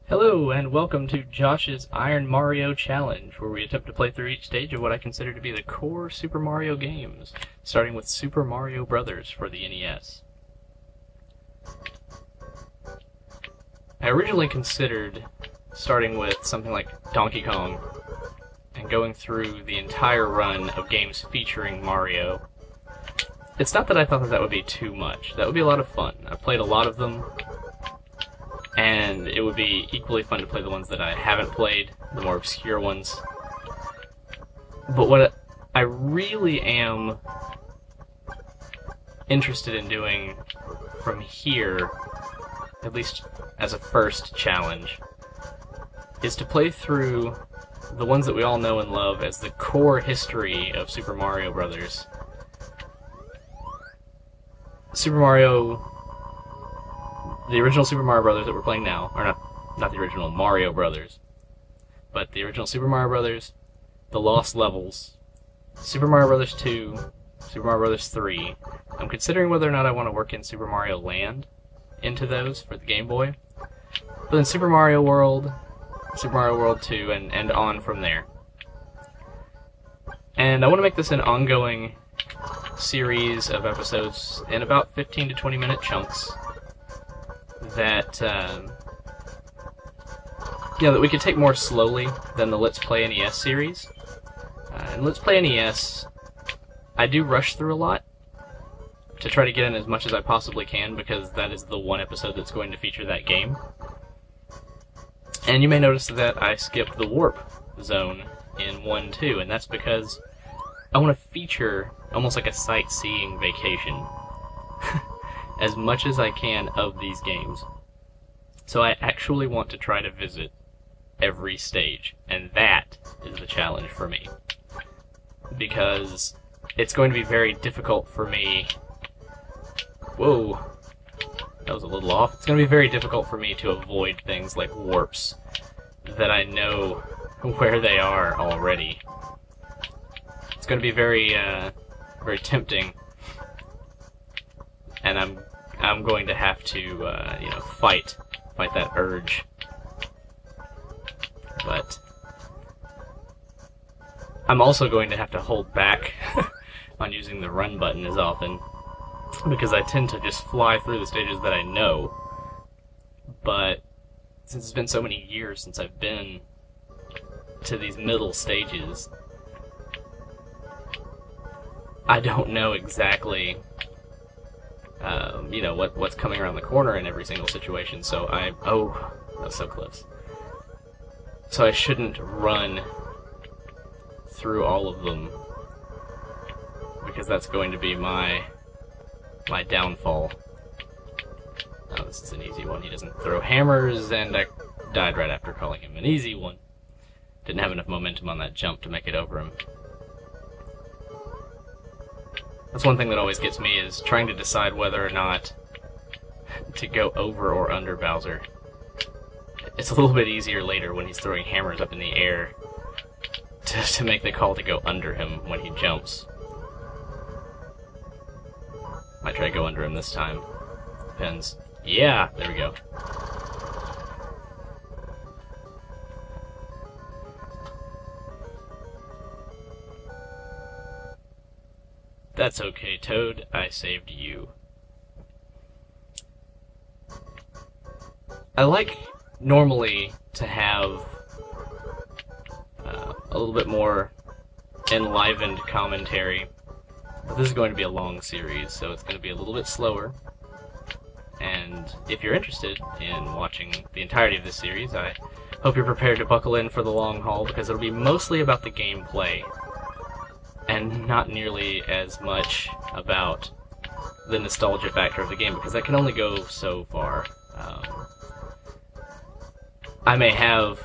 Hello, and welcome to Josh's Iron Mario Challenge, where we attempt to play through each stage of what I consider to be the core Super Mario games, starting with Super Mario Bros. For the NES. I originally considered starting with something like Donkey Kong, and going through the entire run of games featuring Mario. It's not that I thought that would be too much. That would be a lot of fun. I've played a lot of them, and it would be equally fun to play the ones that I haven't played, the more obscure ones. But what I really am interested in doing from here, at least as a first challenge, is to play through the ones that we all know and love as the core history of Super Mario Bros. Super Mario, the original Super Mario Bros. That we're playing now, or not the original Mario Bros., but the original Super Mario Bros., the Lost Levels, Super Mario Bros. 2, Super Mario Bros. 3. I'm considering whether or not I want to work in Super Mario Land into those for the Game Boy. But then Super Mario World, Super Mario World 2, and on from there. And I want to make this an ongoing series of episodes in about 15 to 20 minute chunks that that we could take more slowly than the Let's Play NES series. And Let's Play NES, I do rush through a lot to try to get in as much as I possibly can, because that is the one episode that's going to feature that game. And you may notice that I skipped the Warp Zone in 1-2, and that's because I want to feature almost like a sightseeing vacation as much as I can of these games. So I actually want to try to visit every stage, and that is the challenge for me. Because it's going to be very difficult for me... Whoa, that was a little off. It's going to be very difficult for me to avoid things like warps that I know where they are already. It's going to be very tempting, and I'm going to have to fight that urge. But I'm also going to have to hold back on using the run button as often, because I tend to just fly through the stages that I know. But since it's been so many years since I've been to these middle stages, I don't know exactly, what's coming around the corner in every single situation. So oh, that was so close. So I shouldn't run through all of them, because that's going to be my downfall. Oh, this is an easy one. He doesn't throw hammers, and I died right after calling him an easy one. Didn't have enough momentum on that jump to make it over him. That's one thing that always gets me, is trying to decide whether or not to go over or under Bowser. It's a little bit easier later when he's throwing hammers up in the air to make the call to go under him when he jumps. Might try to go under him this time. Depends. Yeah, there we go. That's okay, Toad. I saved you. I like normally to have a little bit more enlivened commentary, but this is going to be a long series, so it's going to be a little bit slower. And if you're interested in watching the entirety of this series, I hope you're prepared to buckle in for the long haul, because it'll be mostly about the gameplay, and not nearly as much about the nostalgia factor of the game, because that can only go so far. I may have,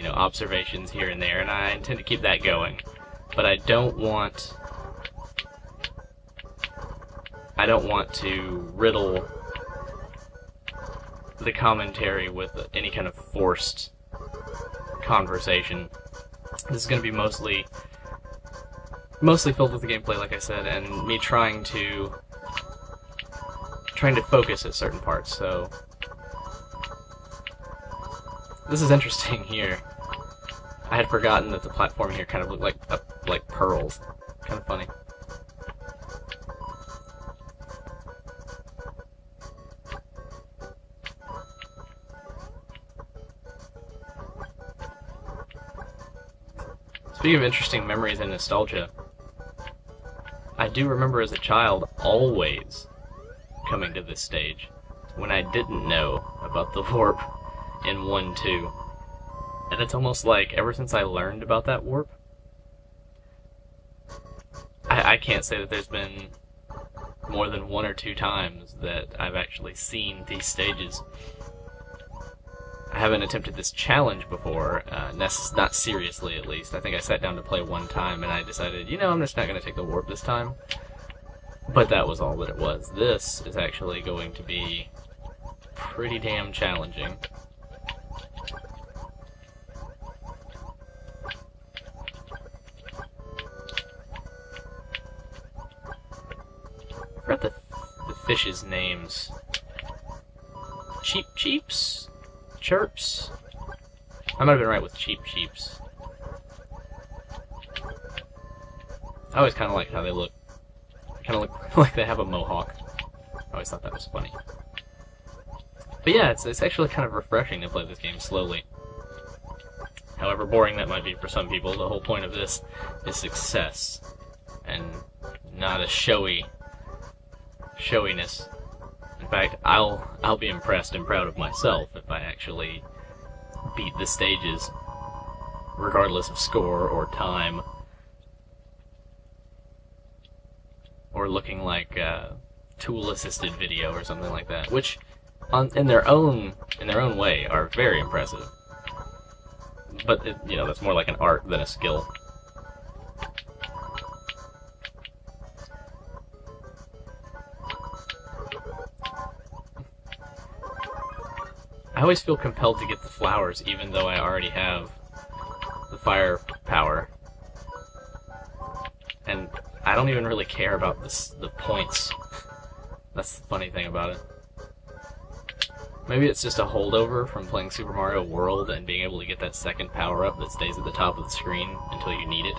observations here and there, and I intend to keep that going, but I don't want to riddle the commentary with any kind of forced conversation. This is going to be mostly filled with the gameplay, like I said, and me trying to focus at certain parts. So This is interesting here. I had forgotten that the platform here kind of looked like pearls. Kind of funny. Speaking of interesting memories and nostalgia, I do remember as a child always coming to this stage when I didn't know about the warp in 1-2. And it's almost like ever since I learned about that warp, I can't say that there's been more than 1 or 2 times that I've actually seen these stages. I haven't attempted this challenge before, not seriously at least. I think I sat down to play one time and I decided, you know, I'm just not going to take the warp this time. But that was all that it was. This is actually going to be pretty damn challenging. I forgot the fish's names. Cheeps? Chirps? I might have been right with cheeps. I always kind of like how they look. They kind of look like they have a mohawk. I always thought that was funny. But yeah, it's actually kind of refreshing to play this game slowly. However boring that might be for some people, the whole point of this is success, and not a showiness. In fact, I'll be impressed and proud of myself if I actually beat the stages, regardless of score or time, or looking like a tool-assisted video or something like that, which, in their own way, are very impressive. But that's more like an art than a skill. I always feel compelled to get the flowers, even though I already have the fire power. And I don't even really care about the points. That's the funny thing about it. Maybe it's just a holdover from playing Super Mario World and being able to get that second power-up that stays at the top of the screen until you need it.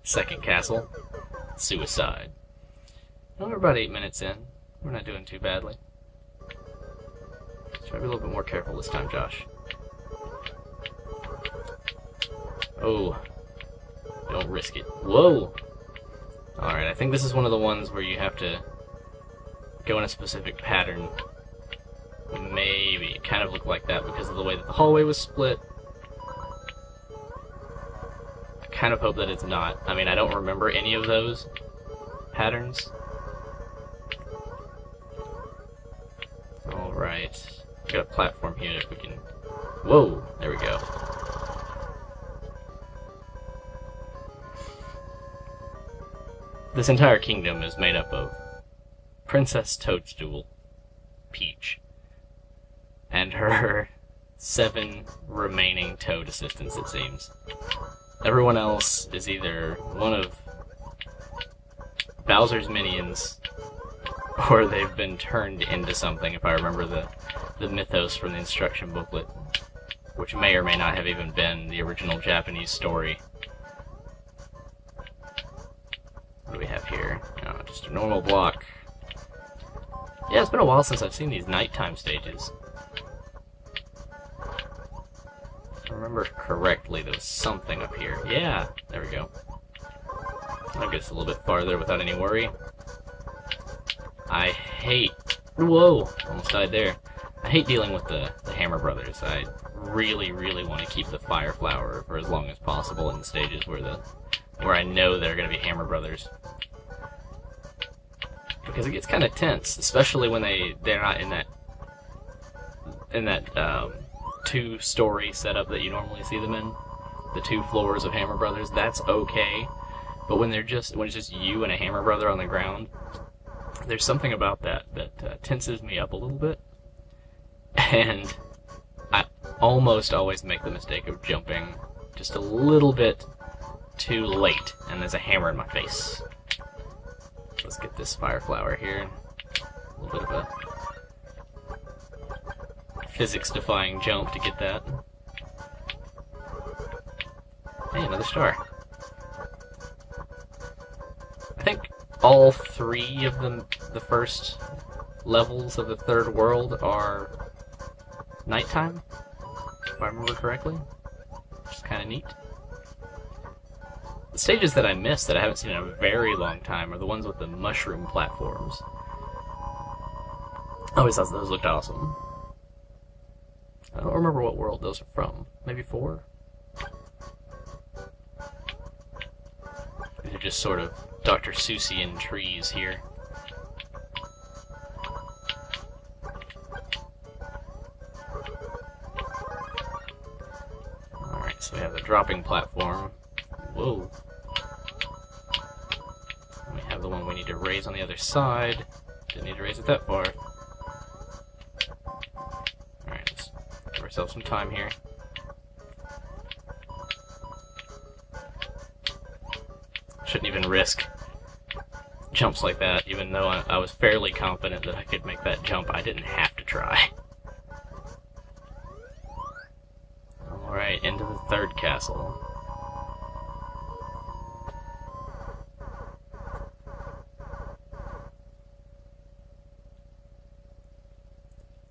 Second castle. Suicide. Well, we're about 8 minutes in. We're not doing too badly. Let's try to be a little bit more careful this time, Josh. Oh. Don't risk it. Whoa! Alright, I think this is one of the ones where you have to go in a specific pattern. Maybe. It kind of looked like that because of the way that the hallway was split. I kind of hope that it's not. I mean, I don't remember any of those patterns. Alright. Got a platform here if we can... Whoa! There we go. This entire kingdom is made up of Princess Toadstool, Peach, and her 7 remaining Toad assistants, it seems. Everyone else is either one of Bowser's minions, or they've been turned into something, if I remember the mythos from the instruction booklet, which may or may not have even been the original Japanese story. What do we have here? Oh, just a normal block. Yeah, it's been a while since I've seen these nighttime stages. If I remember correctly, there was something up here. Yeah, there we go. I'll get us a little bit farther without any worry. I hate... Whoa! Almost died there. I hate dealing with the Hammer Brothers. I really, really want to keep the Fire Flower for as long as possible in the stages where I know there are going to be Hammer Brothers. Because it gets kind of tense, especially when they're not in that 2-story setup that you normally see them in. The 2 floors of Hammer Brothers, that's okay. But when it's just you and a Hammer Brother on the ground, there's something about that tenses me up a little bit. And I almost always make the mistake of jumping just a little bit too late, and there's a hammer in my face. Let's get this fire flower here. A little bit of a physics-defying jump to get that. Hey, another star. I think all 3 of the first levels of the third world are nighttime, if I remember correctly. Which is kind of neat. The stages that I missed that I haven't seen in a very long time are the ones with the mushroom platforms. I always thought those looked awesome. I don't remember what world those are from. Maybe 4? These are just sort of Dr. Seussian trees here. Alright, so we have the dropping platform. Whoa. And we have the one we need to raise on the other side. Didn't need to raise it that far. Alright, let's give ourselves some time here. Shouldn't even risk jumps like that, even though I was fairly confident that I could make that jump. I didn't have to try. Alright, into the third castle.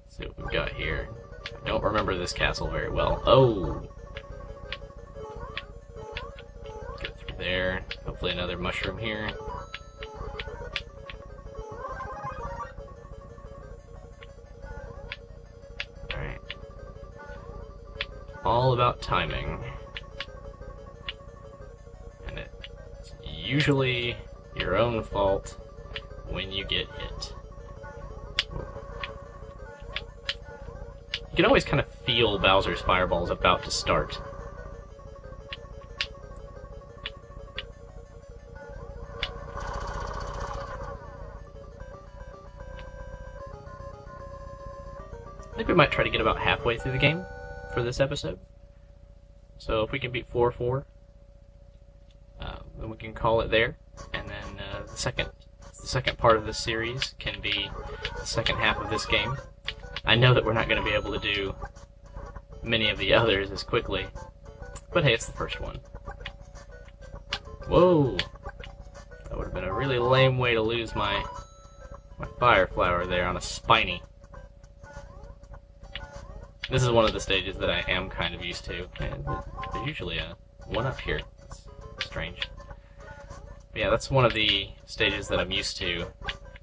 Let's see what we've got here. I don't remember this castle very well. Oh! Get through there. Hopefully another mushroom here. Alright. All about timing. And it's usually your own fault when you get hit. You can always kind of feel Bowser's fireballs about to start. I think we might try to get about halfway through the game for this episode. So if we can beat 4-4, then we can call it there. And then the second part of this series can be the second half of this game. I know that we're not going to be able to do many of the others as quickly, but hey, it's the first one. Whoa! That would have been a really lame way to lose my fire flower there on a spiny. This is one of the stages that I am kind of used to. And there's usually a one up here. That's strange. But yeah, that's one of the stages that I'm used to,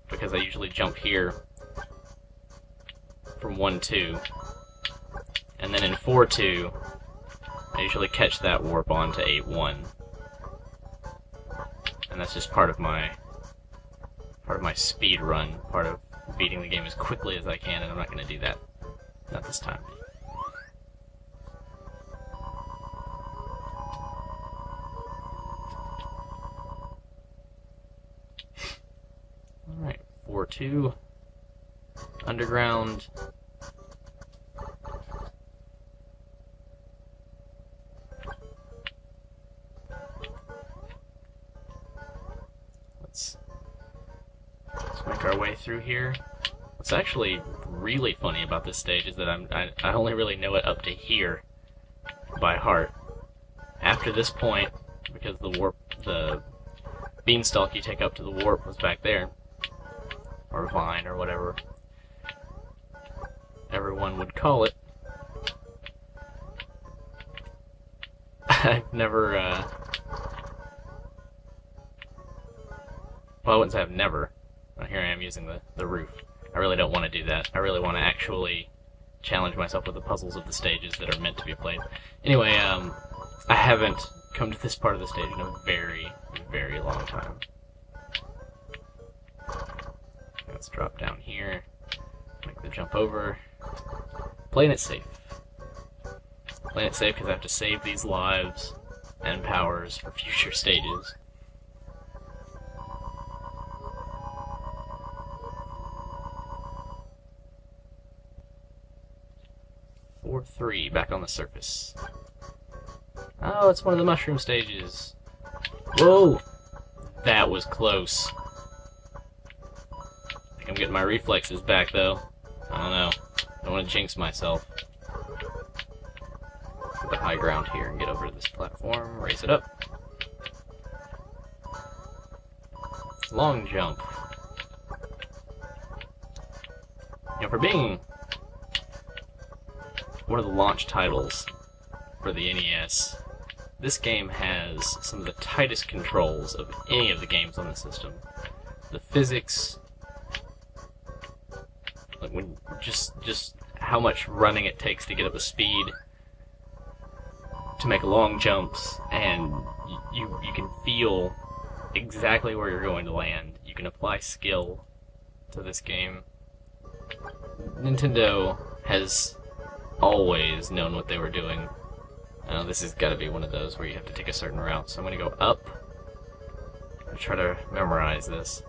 because I usually jump here from 1-2. And then in 4-2, I usually catch that warp on to 8-1. And that's just part of my speed run, part of beating the game as quickly as I can, and I'm not going to do that. Not this time. Alright, 4-2. Underground. Let's make our way through here. What's actually really funny about this stage is that I only really know it up to here by heart. After this point, because the beanstalk you take up to the warp was back there, or vine, or whatever everyone would call it. I've never, well, I wouldn't say I've never. Well, here I am using the roof. I really don't want to do that. I really want to actually challenge myself with the puzzles of the stages that are meant to be played. Anyway, I haven't come to this part of the stage in a very, very long time. Let's drop down here, make the jump over. Playing it safe. Playing it safe because I have to save these lives and powers for future stages. Or 3, back on the surface. Oh, it's one of the mushroom stages. Whoa! That was close. I think I'm getting my reflexes back, though. I don't know. Don't want to jinx myself. Get the high ground here and get over to this platform. Raise it up. Long jump. You know, for being one of the launch titles for the NES, this game has some of the tightest controls of any of the games on the system. The physics, like when just how much running it takes to get up to speed, to make long jumps, and you can feel exactly where you're going to land. You can apply skill to this game. Nintendo has always known what they were doing. This has got to be one of those where you have to take a certain route. So I'm going to go up. I'm going to try to memorize this.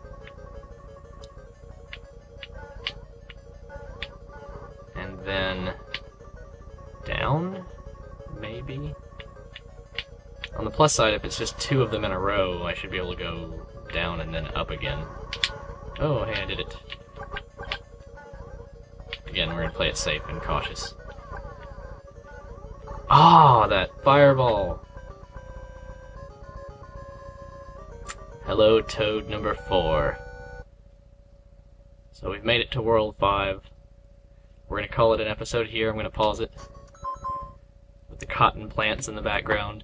And then down, maybe? On the plus side, if it's just two of them in a row, I should be able to go down and then up again. Oh, hey, I did it. Again, we're going to play it safe and cautious. Ah, that fireball! Hello, Toad number 4. So we've made it to World 5. We're going to call it an episode here. I'm going to pause it with the cotton plants in the background.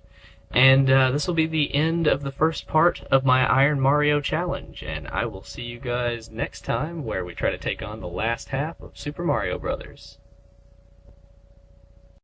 And this will be the end of the first part of my Iron Mario challenge. And I will see you guys next time, where we try to take on the last half of Super Mario Bros.